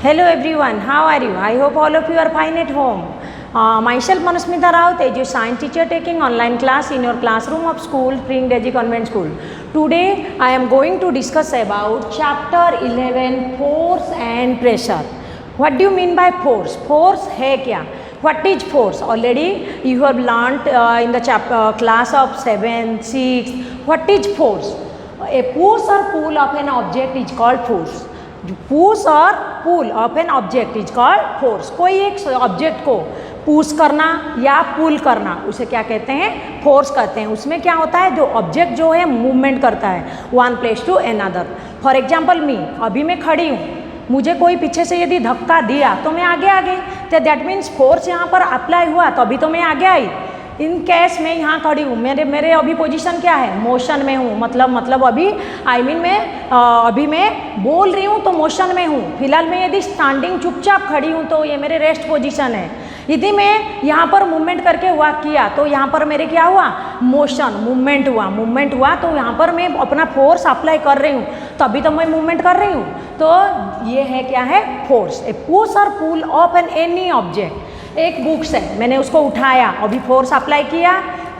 Hello everyone, how are you? I hope all of you are fine at home. Myself Manusmita Rao, Teju science teacher taking online class in your classroom of school, Spring Deji Convent School. Today I am going to discuss about chapter 11, force and pressure. What do you mean by force? Force है क्या? What is force? Already you have learnt in the class of 7, 6. What is force? A push or pull of an object is called force. Push और pull of an object is called force. कोई एक object को push करना या पुल करना उसे क्या कहते हैं? फोर्स कहते हैं. उसमें क्या होता है, जो ऑब्जेक्ट जो है मूवमेंट करता है one place to another. For example me, अभी मैं खड़ी हूँ, मुझे कोई पीछे से यदि धक्का दिया तो मैं आगे आ गई, तो दैट मीन्स फोर्स यहाँ पर अप्लाई हुआ तभी तो मैं आगे आई. इन केस मैं यहाँ खड़ी हूँ, मेरे अभी पोजीशन क्या है? मोशन में हूँ. मतलब अभी मैं अभी मैं बोल रही हूँ तो मोशन में हूँ. फिलहाल मैं यदि स्टैंडिंग चुपचाप खड़ी हूँ तो ये मेरे रेस्ट पोजीशन है. यदि मैं यहाँ पर मूवमेंट करके वॉक किया तो यहाँ पर मेरे क्या हुआ? मोशन, मूवमेंट हुआ तो यहाँ पर मैं अपना फोर्स अप्लाई कर रही हूँ तभी तो मैं मूवमेंट कर रही हूँ. तो ये है क्या है? फोर्स. ए पुश और pull of an any object. एक बुक्स है, मैंने उसको उठाया, अभी फोर्स अप्लाई किया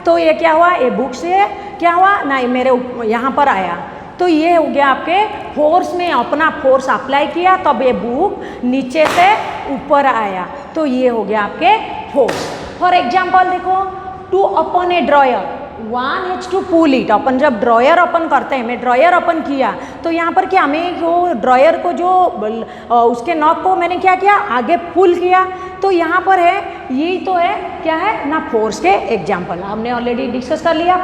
तो ये क्या हुआ? ये बुक से क्या हुआ? नहीं, मेरे यहाँ पर आया. तो ये हो गया आपके फोर्स में अपना फोर्स अप्लाई किया तब ये बुक नीचे से ऊपर आया, तो ये हो गया आपके फोर्स. फॉर एग्जाम्पल देखो, to open a drawer, one has to pull it. अपन जब ड्रॉयर ओपन करते हैं, मैं ड्रॉयर ओपन किया तो यहाँ पर क्या, मैं जो ड्रॉयर को जो उसके नॉब को मैंने क्या किया? आगे पुल किया. तो यहाँ पर है, यही तो है क्या है ना, फोर्स के एग्जाम्पल हमने ऑलरेडी डिस्कस कर लिया.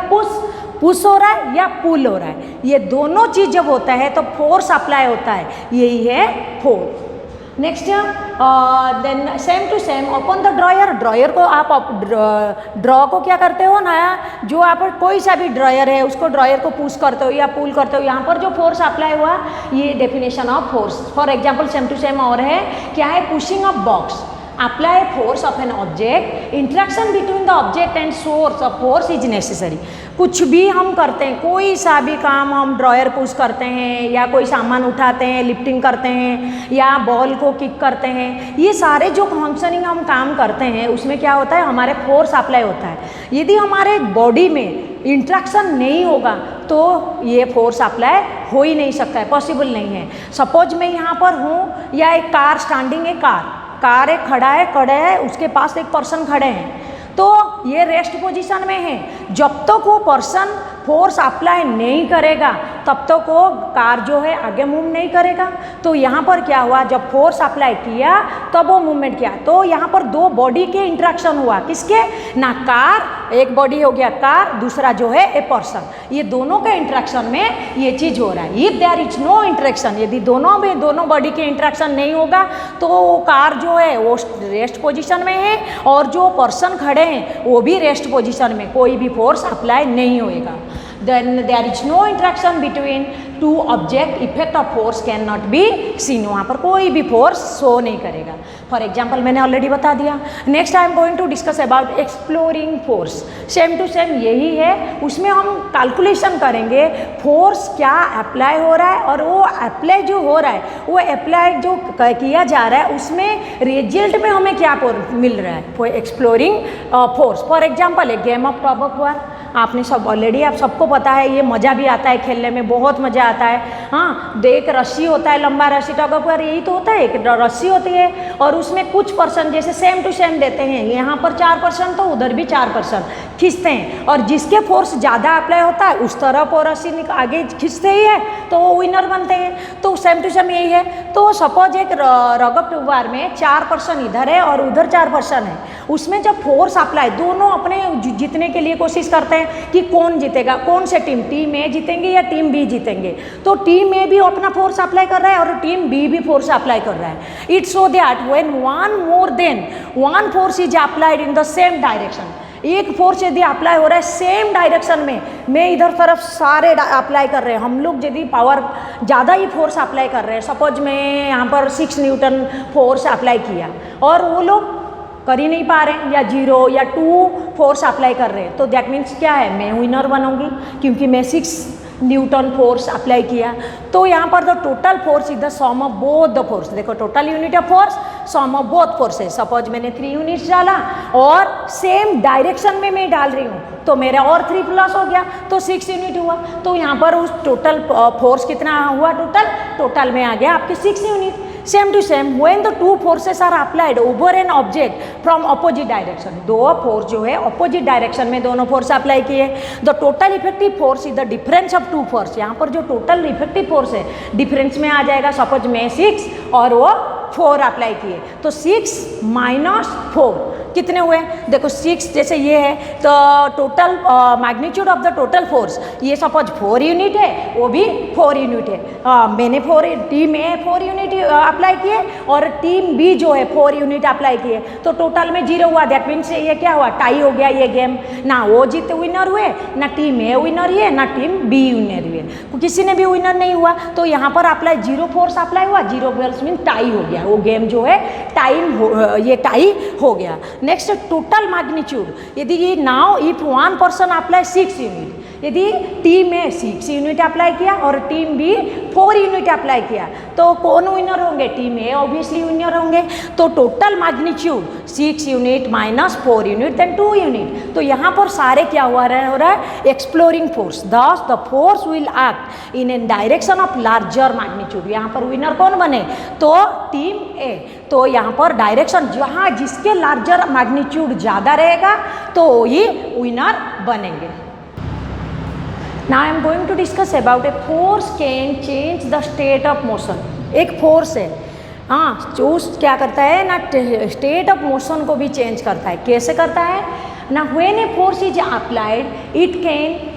पुश हो रहा है या पुल हो रहा है, ये दोनों चीज़ जब होता है तो फोर्स अप्लाई होता है, यही है force. Next then same to same open the drawer को आप ड्रॉ को क्या करते हो ना, जो आप कोई सा भी ड्रॉयर है उसको ड्रॉयर को पुश करते हो या पुल करते हो, यहाँ पर जो फोर्स अप्लाई हुआ ये definition of force. For example same to same और है क्या है? Pushing of box, apply force of an object, interaction between the object and source of force is necessary. कुछ भी हम करते हैं, कोई सा भी काम, हम ड्रॉयर पुश करते हैं या कोई सामान उठाते हैं, लिफ्टिंग करते हैं या बॉल को किक करते हैं, ये सारे जो फंक्शनिंग हम काम करते हैं उसमें क्या होता है? हमारे फोर्स अप्लाई होता है. यदि हमारे बॉडी में इंट्रैक्शन नहीं होगा तो ये फोर्स अप्लाई हो ही नहीं सकता है, पॉसिबल नहीं है. सपोज मैं यहाँ पर हूँ या एक कार स्टैंडिंग है, कार एक खड़ा है, उसके पास एक पर्सन खड़े हैं, तो ये रेस्ट पोजीशन में है. जब तक वो पर्सन फोर्स अप्लाई नहीं करेगा तब तक वो कार जो है आगे मूव नहीं करेगा. तो यहाँ पर क्या हुआ? जब फोर्स अप्लाई किया तब वो मूवमेंट किया. तो यहाँ पर दो बॉडी के इंट्रैक्शन हुआ. किसके? ना कार, एक बॉडी हो गया कार, दूसरा जो है ए पर्सन, ये दोनों के इंट्रैक्शन में ये चीज़ हो रहा है. If there is no interaction, यदि दोनों बॉडी के इंट्रैक्शन नहीं होगा तो कार जो है वो रेस्ट पोजिशन में है और जो पर्सन खड़े हैं वो भी रेस्ट पोजिशन में, कोई भी फोर्स अप्लाई नहीं होएगा. Then there is no interaction between two object, effect of force cannot be seen. वहाँ पर कोई भी फोर्स शो नहीं करेगा. फॉर एग्जाम्पल मैंने ऑलरेडी बता दिया. Next I am going to discuss about exploring force. Same to same यही है, उसमें हम कैलकुलेशन करेंगे फोर्स क्या अप्लाई हो रहा है और वो अप्लाई जो हो रहा है, वो अप्लाई जो किया जा रहा है उसमें रिजल्ट में हमें क्या मिल रहा है? For exploring force. For example एक game of tug of war, आपने सब ऑलरेडी, आप सबको पता है, ये मज़ा भी आता है खेलने में, बहुत मज़ा आता है. हाँ, एक रस्सी होता है, लंबा रस्सी, टग ऑफ वार यही तो होता है, एक रस्सी होती है और उसमें कुछ पर्सन जैसे सेम टू सेम देते हैं, यहाँ पर 4% तो उधर भी 4% खींचते हैं और जिसके फोर्स ज़्यादा अप्लाई होता है उस तरफ और रस्सी आगे खींचते ही है तो वो विनर बनते हैं. तो सेम टू सेम यही है. तो सपोज एक रग ऑफ वार में 4% इधर है और उधर 4% है, उसमें जब फोर्स अप्लाई, दोनों अपने जीतने के लिए कोशिश करते हैं कि कौन जीतेगा, कौन से टीम ए जीतेंगे या टीम बी जीतेंगे. तो टीम ए भी अपना फोर्स अप्लाई कर रहा है और टीम बी भी फोर्स अप्लाई कर रहा है. It's so that when one more than one force is applied in the same direction, एक फोर्स यदि अप्लाई हो रहा है सेम डायरेक्शन में, मैं इधर तरफ सारे अप्लाई कर रहे हैं, हम लोग यदि पावर ज़्यादा ही फोर्स अप्लाई कर रहे हैं, सपोज मैं यहाँ पर 6 न्यूटन फोर्स अप्लाई किया और वो लोग कर ही नहीं पा रहे हैं या 0 या 2 फोर्स अप्लाई कर रहे हैं, तो दैट मीन्स क्या है? मैं विनर बनूंगी क्योंकि मैं 6 न्यूटन फोर्स अप्लाई किया, तो यहाँ पर the total force is the sum of both the force. देखो total unit of force sum of both forces. Suppose मैंने 3 यूनिट्स डाला और सेम डायरेक्शन में मैं डाल रही हूँ, तो मेरा और 3 प्लस हो गया तो 6 यूनिट हुआ। तो यहाँ पर उस टोटल फोर्स कितना हुआ, टोटल में आ गया आपके 6 unit. Same to same when the two forces are applied over an object from opposite direction, दो फोर्स जो है अपोजिट डायरेक्शन में दोनों फोर्स अप्लाई किए, the total effective force is the difference of two force. यहाँ पर जो total effective force है डिफरेंस में आ जाएगा। सपोज मैं 6 और वो 4 अप्लाई किए, तो 6 माइनस 4 कितने हुए, देखो 6 जैसे ये है तो total magnitude of the total force, ये सपोज 4 यूनिट है, वो भी 4 यूनिट है। मैंने टीम ए 4 यूनिट अप्लाई किए और टीम बी जो है 4 यूनिट अप्लाई किए, तो टोटल में 0 हुआ। दैट मीन्स ये क्या हुआ, टाई हो गया ये गेम। ना वो जीते विनर हुए, ना टीम ए विनर हुए, ना टीम बी विनर हुए, किसी ने भी विनर नहीं हुआ। तो यहाँ पर अप्लाई 0 फोर्स अप्लाई हुआ, 0 फोर्स मीन टाई हो गया, वो गेम जो है ये टाई हो गया। नेक्स्ट टोटल मैग्नीट्यूड, यदि ये now if 1 person apply 6 unit, यदि टीम ए 6 यूनिट अप्लाई किया और टीम बी 4 यूनिट अप्लाई किया, तो कौन विनर होंगे, टीम ए ऑब्वियसली विनर होंगे। तो total magnitude 6 unit minus 4 unit then 2 unit. तो यहाँ पर सारे क्या हो रहा है, exploring force, thus the force will act in an direction of larger magnitude. यहाँ पर विनर कौन बने, तो टीम ए। तो यहाँ पर डायरेक्शन जहाँ जिसके लार्जर मैग्नीट्यूड ज़्यादा रहेगा तो ये विनर बनेंगे। Now I am going to discuss about a force can change the state of motion। एक फोर्स है, हाँ, जो क्या करता है ना, स्टेट ऑफ मोशन को भी चेंज करता है। कैसे करता है ना, when a force is applied it can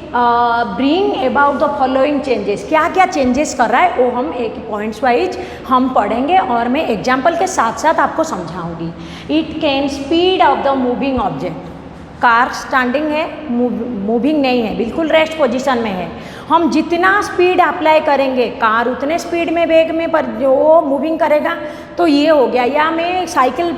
bring about the following changes. क्या क्या चेंजेस कर रहा है वो हम एक पॉइंट्स वाइज हम पढ़ेंगे और मैं एग्जाम्पल के साथ साथ आपको समझाऊंगी। It can speed of the moving object, car standing है, मूविंग नहीं है, बिल्कुल रेस्ट पोजीशन में है। हम जितना स्पीड अप्लाई करेंगे कार उतने स्पीड में वेग में पर जो मूविंग करेगा। तो ये हो गया। या मैं साइकिल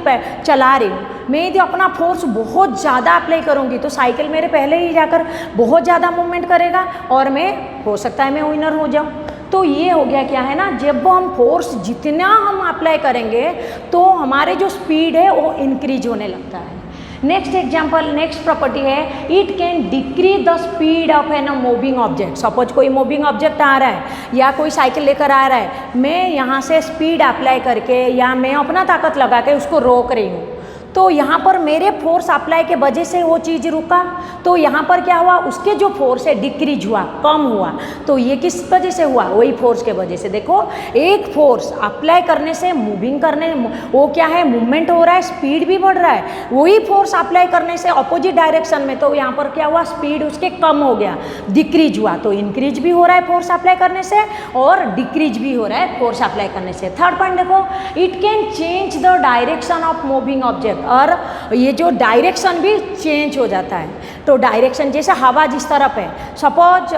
चला रही हूँ, मैं यदि अपना फोर्स बहुत ज़्यादा अप्लाई करूँगी तो साइकिल मेरे पहले ही जाकर बहुत ज़्यादा मूवमेंट करेगा और मैं हो सकता है मैं विनर हो जाऊँ। तो ये हो गया क्या है ना, जब हम फोर्स जितना हम अप्लाई करेंगे तो हमारे जो स्पीड है वो इंक्रीज होने लगता है। नेक्स्ट एग्जाम्पल, नेक्स्ट प्रॉपर्टी है, it can decrease the speed of an moving object. Suppose कोई मूविंग ऑब्जेक्ट आ रहा है या कोई साइकिल लेकर आ रहा है, मैं यहाँ से स्पीड अप्लाई करके या मैं अपना ताकत लगा के उसको रोक रही हूँ, तो यहाँ पर मेरे फोर्स अप्लाई के वजह से वो चीज़ रुका। तो यहाँ पर क्या हुआ, उसके जो फोर्स है डिक्रीज हुआ, कम हुआ। तो ये किस वजह से हुआ, वही फोर्स के वजह से। देखो एक फोर्स अप्लाई करने से मूविंग करने वो क्या है, मूवमेंट हो रहा है, स्पीड भी बढ़ रहा है। वही फोर्स अप्लाई करने से अपोजिट डायरेक्शन में, तो यहाँ पर क्या हुआ, स्पीड उसके कम हो गया, डिक्रीज हुआ। तो इंक्रीज भी हो रहा है फोर्स अप्लाई करने से और डिक्रीज भी हो रहा है फोर्स अप्लाई करने से। थर्ड पॉइंट देखो, it can change the direction of moving object, और ये जो डायरेक्शन भी चेंज हो जाता है। तो डायरेक्शन जैसे हवा जिस तरफ है, सपोज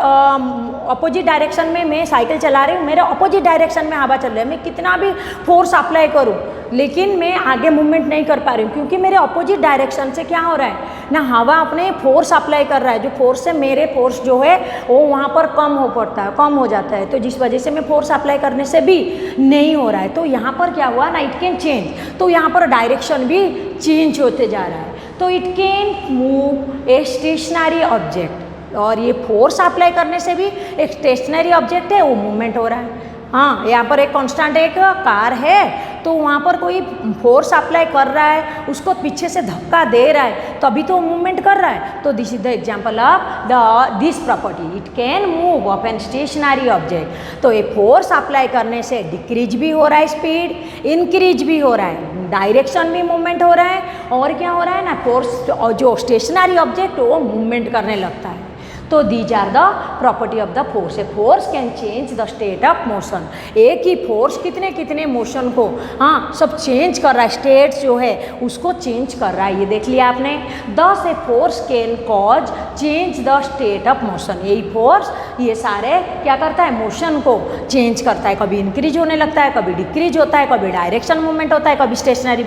अपोजिट डायरेक्शन में मैं साइकिल चला रही हूँ, मेरे अपोजिट डायरेक्शन में हवा चल रही है, मैं कितना भी फोर्स अप्लाई करूँ लेकिन मैं आगे मूवमेंट नहीं कर पा रही हूँ, क्योंकि मेरे अपोजिट डायरेक्शन से क्या हो रहा है ना, हवा अपने फोर्स अप्लाई कर रहा है, जो फोर्स से मेरे फोर्स जो है वो वहाँ पर कम हो पड़ता है, कम हो जाता है। तो जिस वजह से मैं फोर्स अप्लाई करने से भी नहीं हो रहा है। तो यहाँ पर क्या हुआ ना, इट कैन चेंज, तो यहाँ पर डायरेक्शन भी चेंज होते जा रहा है। तो it can move a stationary object, और ये फोर्स अप्लाई करने से भी एक स्टेशनरी ऑब्जेक्ट है वो मूवमेंट हो रहा है। हाँ, यहाँ पर एक कांस्टेंट एक कार है, तो वहाँ पर कोई फोर्स अप्लाई कर रहा है, उसको पीछे से धक्का दे रहा है, तभी तो मूवमेंट कर रहा है। तो this is the example of this property, it can move of an stationary object. तो ये फोर्स अप्लाई करने से डिक्रीज भी हो रहा है स्पीड, इंक्रीज भी हो रहा है, डायरेक्शन भी मूवमेंट हो रहा है, और क्या हो रहा है ना, फोर्स जो स्टेशनरी ऑब्जेक्ट वो मूवमेंट करने लगता है। तो these are the property of the force. A force can change the state of motion. एक ही फोर्स कितने कितने मोशन को हाँ सब चेंज कर रहा है, स्टेट्स जो है उसको चेंज कर रहा है। ये देख लिया आपने। दस ए force can cause change the state of motion. यही फोर्स ये सारे क्या करता है, मोशन को चेंज करता है। कभी इंक्रीज होने लगता है, कभी डिक्रीज होता है, कभी डायरेक्शन मूवमेंट होता है, कभी स्टेशनरी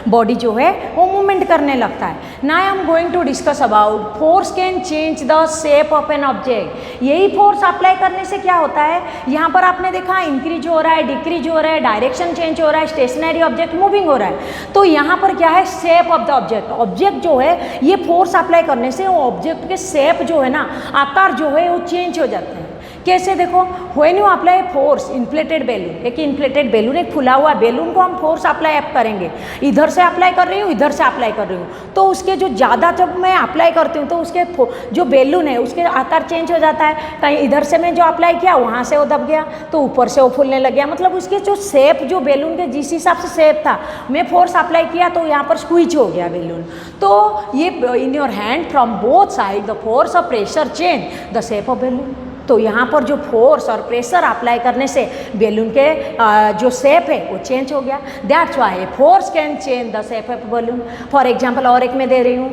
बॉडी जो है वो मूवमेंट करने लगता है। Now I am going to discuss about force can change the shape of an object. यही फोर्स अप्लाई करने से क्या होता है, यहाँ पर आपने देखा इंक्रीज हो रहा है, डिक्रीज हो रहा है, डायरेक्शन चेंज हो रहा है, स्टेशनरी ऑब्जेक्ट मूविंग हो रहा है। तो यहाँ पर क्या है, shape of the object. Object जो है ये फोर्स अप्लाई करने से वो ऑब्जेक्ट के शेप जो है ना, आकार जो है वो चेंज हो जाते हैं। कैसे देखो, when you apply force inflated balloon, एक इन्फ्लेटेड बैलून, एक फुला हुआ बैलून को हम फोर्स अप्लाई करेंगे, इधर से अप्लाई कर रही हूँ, इधर से अप्लाई कर रही हूँ, तो उसके जो ज़्यादा जब मैं अप्लाई करती हूँ तो उसके जो बैलून है उसके आकार चेंज हो जाता है। कहीं इधर से मैं जो अप्लाई किया वहाँ से वो दब गया तो ऊपर से वो फूलने लग गया, मतलब उसके जो शेप, जो बैलून के जिस हिसाब से शेप था, मैं फोर्स अप्लाई किया तो यहाँ पर स्क्वीज हो गया बैलून। तो ये in your hand from both side the force of pressure change the shape of balloon. तो यहाँ पर जो फोर्स और प्रेशर अप्लाई करने से बैलून के जो शेप है वो चेंज हो गया। That's why force can change the shape of balloon. For example और एक मैं दे रही हूँ,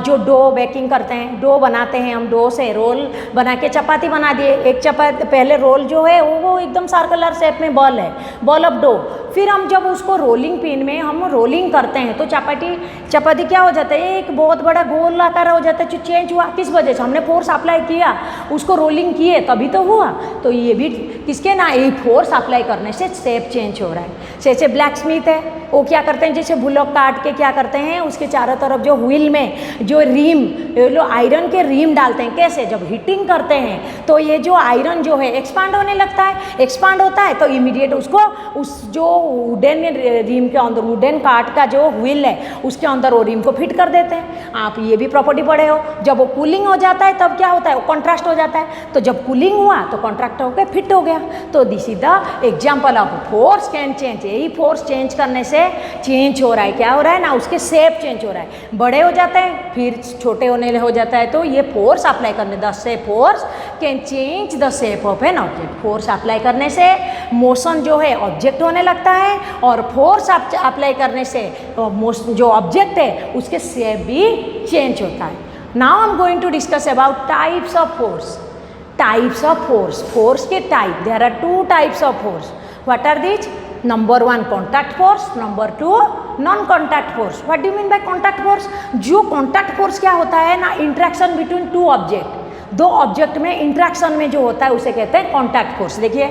जो डो बेकिंग करते हैं, डो बनाते हैं हम, डो से रोल बना के चपाती बना दिए। एक चपाती पहले रोल जो है वो एकदम सर्कुलर शेप में बॉल है, बॉल ऑफ डो। फिर हम जब उसको रोलिंग पिन में हम रोलिंग करते हैं तो चपाती क्या हो जाता है, एक बहुत बड़ा गोल आकार हो जाता है। जो चेंज हुआ किस वजह से, हमने फोर्स अप्लाई किया, उसको रोलिंग किए तभी तो हुआ। तो ये भी किसके ना, ये फोर्स अप्लाई करने से शेप चेंज हो रहा है। जैसे ब्लैक स्मिथ है, वो क्या करते हैं, जैसे बुलॉक काट के क्या करते हैं, उसके चारों तरफ जो व्हील में जो रिम, आयरन के रिम डालते हैं। कैसे, जब हीटिंग करते हैं तो ये जो आयरन जो है एक्सपांड होने लगता है, एक्सपांड होता है तो इमीडिएट उसको उस जो वुडन रिम के अंदर, वुडन काट का जो व्हील है उसके अंदर वो रिम को फिट कर देते हैं। आप ये भी प्रॉपर्टी पढ़े हो। जब वो कूलिंग हो जाता है तब क्या होता है, वो कॉन्ट्रास्ट हो जाता है। तो जब कूलिंग हुआ तो कॉन्ट्रैक्ट होकर फिट हो गया। तो this is the example of force can change. यही फोर्स चेंज करने से चेंज हो रहा है, क्या हो रहा है ना, उसके शेप चेंज हो रहा है। बड़े हो जाते हैं फिर छोटे होने हो जाता है। तो ये फोर्स अप्लाई करने द से force can change the shape of an object. Force apply करने से मोशन जो है ऑब्जेक्ट होने लगता है, और फोर्स अप्लाई करने से जो ऑब्जेक्ट है उसके शेप भी चेंज होता है। Now I am going to discuss about types of force. Types of force, force के type, there are two types of force. What are these? Number one contact force, number two non-contact force. What do you mean by contact force? जो contact force क्या होता है ना, interaction between two object, दो object में interaction में जो होता है उसे कहते हैं कॉन्टैक्ट फोर्स। देखिए,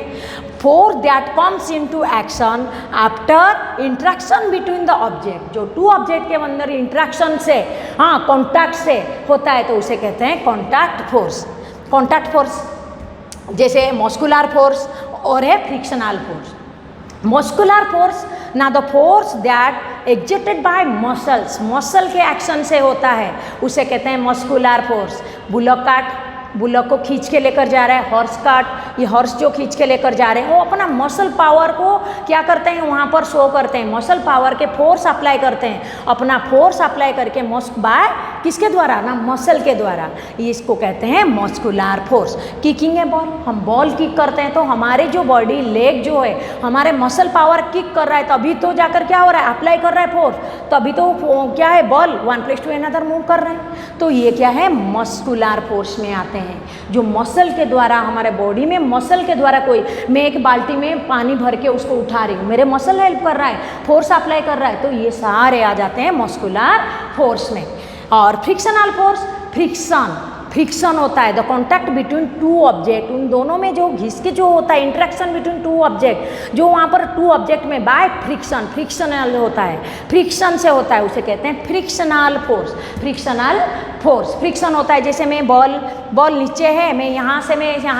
force that comes into action after interaction between the object, जो टू ऑब्जेक्ट के अंदर इंट्रैक्शन से, कॉन्टैक्ट से होता है तो उसे कहते हैं कॉन्टैक्ट फोर्स। कॉन्टैक्ट फोर्स जैसे मस्कुलर फोर्स और है फ्रिक्शनल फोर्स। मस्कुलर फोर्स ना the force that exerted by muscles, muscle के एक्शन से होता है उसे कहते हैं मस्कुलर फोर्स। बुलक को खींच के लेकर जा रहा है, हॉर्स कार्ट, ये हॉर्स जो खींच के लेकर जा रहे हैं वो अपना मसल पावर को क्या करते हैं, वहाँ पर शो करते हैं, मसल पावर के फोर्स अप्लाई करते हैं, अपना फोर्स अप्लाई करके बाय किसके द्वारा ना, मसल के द्वारा। इसको कहते हैं मस्कुलर फोर्स। किकिंग है बॉल, हम बॉल किक करते हैं तो हमारे जो बॉडी लेग जो है हमारे मसल पावर किक कर रहा है, तभी तो जाकर क्या हो रहा है, अप्लाई कर रहा है फोर्स, तभी तो क्या है, ball one place to another move कर रहे हैं। तो ये क्या है, मस्कुलर फोर्स में आते हैं, जो मसल के द्वारा हमारे बॉडी में, मसल के द्वारा, कोई मैं एक बाल्टी में पानी भर के उसको उठा रही हूँ, मेरे मसल हेल्प कर रहा है, फोर्स अप्लाई कर रहा है, तो ये सारे आ जाते हैं मस्कुलर फोर्स में। और फ्रिक्शनल फोर्स, फ्रिक्शन होता है the contact between two object, उन दोनों में जो घिस के जो होता है इंट्रैक्शन बिटवीन टू ऑब्जेक्ट, जो वहाँ पर टू ऑब्जेक्ट में बाय फ्रिक्शन, फ्रिक्शनल होता है, फ्रिक्शन से होता है, उसे कहते हैं frictional force. Frictional force, friction होता है जैसे मैं बॉल नीचे है, मैं यहाँ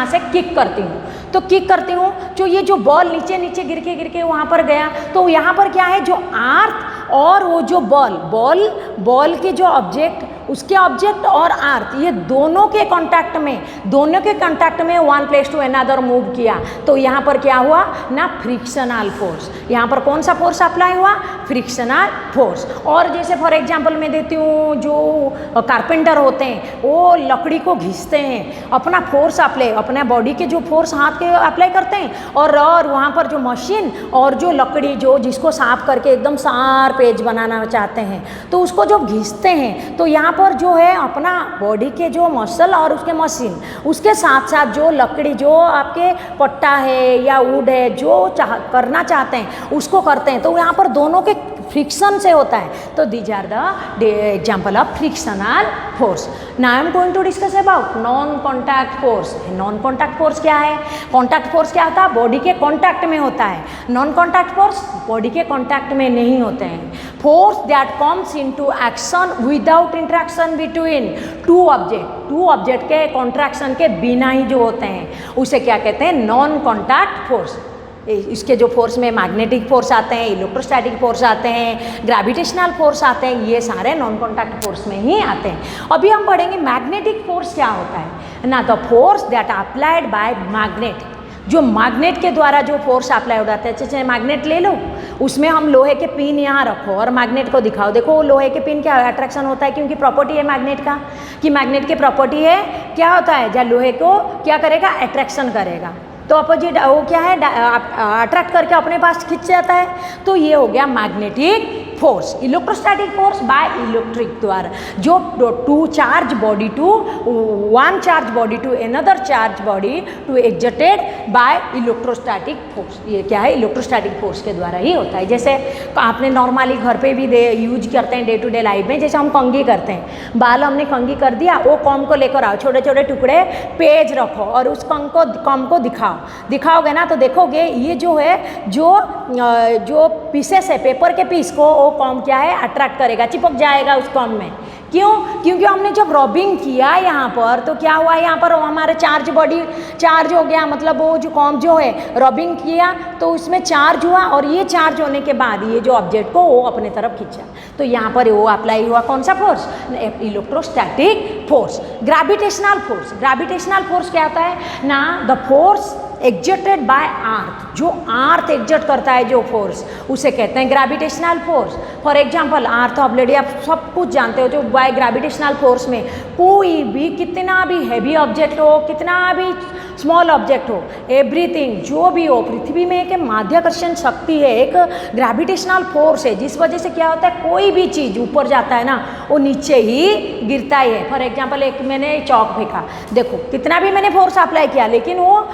से किक करती हूँ, तो किक करती हूँ, जो ये जो बॉल नीचे गिर के वहाँ पर गया, तो यहाँ पर क्या है, जो अर्थ और वो जो बॉल के जो ऑब्जेक्ट, उसके ऑब्जेक्ट और अर्थ, ये दोनों के कांटेक्ट में one place to another move किया, तो यहाँ पर क्या हुआ ना, फ्रिक्शनल फोर्स। यहाँ पर कौन सा फोर्स अप्लाई हुआ, फ्रिक्शनल फोर्स। और जैसे फॉर एग्जांपल मैं देती हूँ, जो कारपेंटर होते हैं वो लकड़ी को घिसते हैं, अपना फोर्स अप्लाई, अपना बॉडी के जो फोर्स हाथ के अप्लाई करते हैं, और वहाँ पर जो मशीन और जो लकड़ी जो जिसको साफ करके एकदम शार्प एज बनाना चाहते हैं, तो उसको जब घिसते हैं तो यहाँ पर जो है अपना बॉडी के जो मसल और उसके मशीन, उसके साथ साथ जो लकड़ी, जो आपके पट्टा है या वुड है, जो करना चाहते हैं उसको करते हैं, तो यहाँ पर दोनों के फ्रिक्शन से होता है। तो these are the example of frictional force. Now I am going to discuss about non contact force. Non contact force क्या है? कॉन्टैक्ट फोर्स क्या होता है? बॉडी के कॉन्टैक्ट में होता है। नॉन कॉन्टैक्ट फोर्स बॉडी के कॉन्टैक्ट में नहीं होते हैं। Force that comes into action without interaction between two object. Two object के कॉन्ट्रैक्शन के बिना ही जो होते हैं उसे क्या कहते हैं? Non contact force. इसके जो फोर्स में मैग्नेटिक फोर्स आते हैं, इलेक्ट्रोस्टैटिक फोर्स आते हैं, ग्रेविटेशनल फोर्स आते हैं, ये सारे नॉन कॉन्टैक्ट फोर्स में ही आते हैं। अभी हम पढ़ेंगे मैग्नेटिक फोर्स क्या होता है ना। The force that applied by magnet, जो मैग्नेट के द्वारा जो फोर्स अप्लाई हो जाता है। जैसे मैग्नेट ले लो, उसमें हम लोहे के पिन यहाँ रखो और मैग्नेट को दिखाओ, देखो लोहे के पिन क्या अट्रैक्शन होता है, क्योंकि प्रॉपर्टी है मैग्नेट का कि मैग्नेट की प्रॉपर्टी है क्या होता है, जहाँ लोहे को क्या करेगा? अट्रैक्शन करेगा। तो अपोजिट वो क्या है? अट्रैक्ट करके अपने पास खींच जाता है। तो ये हो गया magnetic force. Electrostatic force by electric द्वारा, जो two charge body to one charge body to another charge body to exerted by electrostatic force. ये क्या है? इलेक्ट्रोस्टैटिक फोर्स के द्वारा ही होता है। जैसे आपने नॉर्मली घर पे भी यूज करते हैं डे टू डे लाइफ में, जैसे हम कंघी करते हैं, बाल हमने कंघी कर दिया, वो कॉम को लेकर आओ, छोटे छोटे टुकड़े पेज रखो और उस कॉम को दिखाओगे ना, तो देखोगे ये जो है जो पीसेस है पेपर के पीस को वो कॉम क्या है? अट्रैक्ट करेगा, चिपक जाएगा उस कॉम में। क्यों? क्योंकि हमने जब रबिंग किया यहाँ पर तो क्या हुआ? यहाँ पर हमारे चार्ज बॉडी चार्ज हो गया, मतलब वो जो कॉम जो है रबिंग किया तो उसमें चार्ज हुआ और ये चार्ज होने के बाद ये जो ऑब्जेक्ट को वो अपने तरफ खींचा, तो यहाँ पर वो अप्लाई हुआ कौन सा force? Electrostatic force. Gravitational force. Gravitational force क्या होता है ना? द फोर्स एक्सर्टेड बाय अर्थ, जो अर्थ एक्सर्ट करता है जो फोर्स, उसे कहते हैं gravitational force. For example earth already आप सब कुछ जानते हो, जो बाय ग्रेविटेशनल फोर्स में कोई भी कितना भी हैवी ऑब्जेक्ट हो, कितना भी स्मॉल ऑब्जेक्ट हो, एवरीथिंग जो भी हो, पृथ्वी में एक माध्याकर्षण शक्ति है, एक ग्रेविटेशनल फोर्स है, जिस वजह से क्या होता है कोई भी चीज़ ऊपर जाता है ना वो नीचे ही गिरता ही है। फॉर एग्जांपल एक मैंने चौक फेंका, देखो कितना भी मैंने फोर्स अप्लाई किया लेकिन वो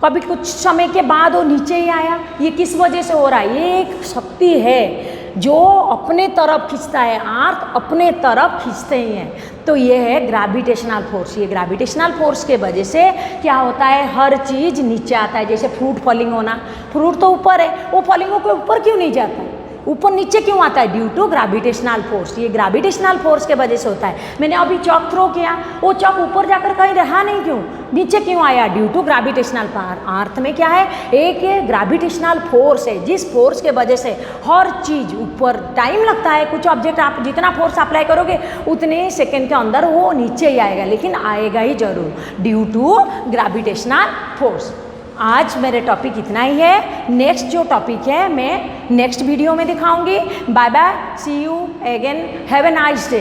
कभी कुछ समय के बाद वो नीचे ही आया। ये किस वजह से हो रहा है? ये एक शक्ति है जो अपने तरफ खींचता है, अर्थ अपने तरफ खींचते ही हैं, तो ये है ग्रेविटेशनल फोर्स। ये ग्रेविटेशनल फोर्स के वजह से क्या होता है? हर चीज़ नीचे आता है। जैसे फ्रूट फॉलिंग होना, फ्रूट तो ऊपर है, वो फॉलिंग के ऊपर क्यों नहीं जाता है? ऊपर नीचे क्यों आता है? Due to gravitational force. ये ग्रेविटेशनल फोर्स के वजह से होता है। मैंने अभी चॉक थ्रो किया, वो चॉक ऊपर जाकर कहीं रहा नहीं, क्यों? नीचे क्यों आया? Due to gravitational power. Earth में क्या है? एक ग्रेविटेशनल फोर्स है, जिस फोर्स के वजह से हर चीज़ ऊपर, टाइम लगता है, कुछ ऑब्जेक्ट आप जितना फोर्स अप्लाई करोगे उतने सेकेंड के अंदर वो नीचे ही आएगा, लेकिन आएगा ही जरूर ड्यू टू ग्रेविटेशनल फोर्स। आज मेरे टॉपिक इतना ही है। नेक्स्ट जो टॉपिक है मैं नेक्स्ट वीडियो में दिखाऊंगी। Bye bye, see you again, have a nice day.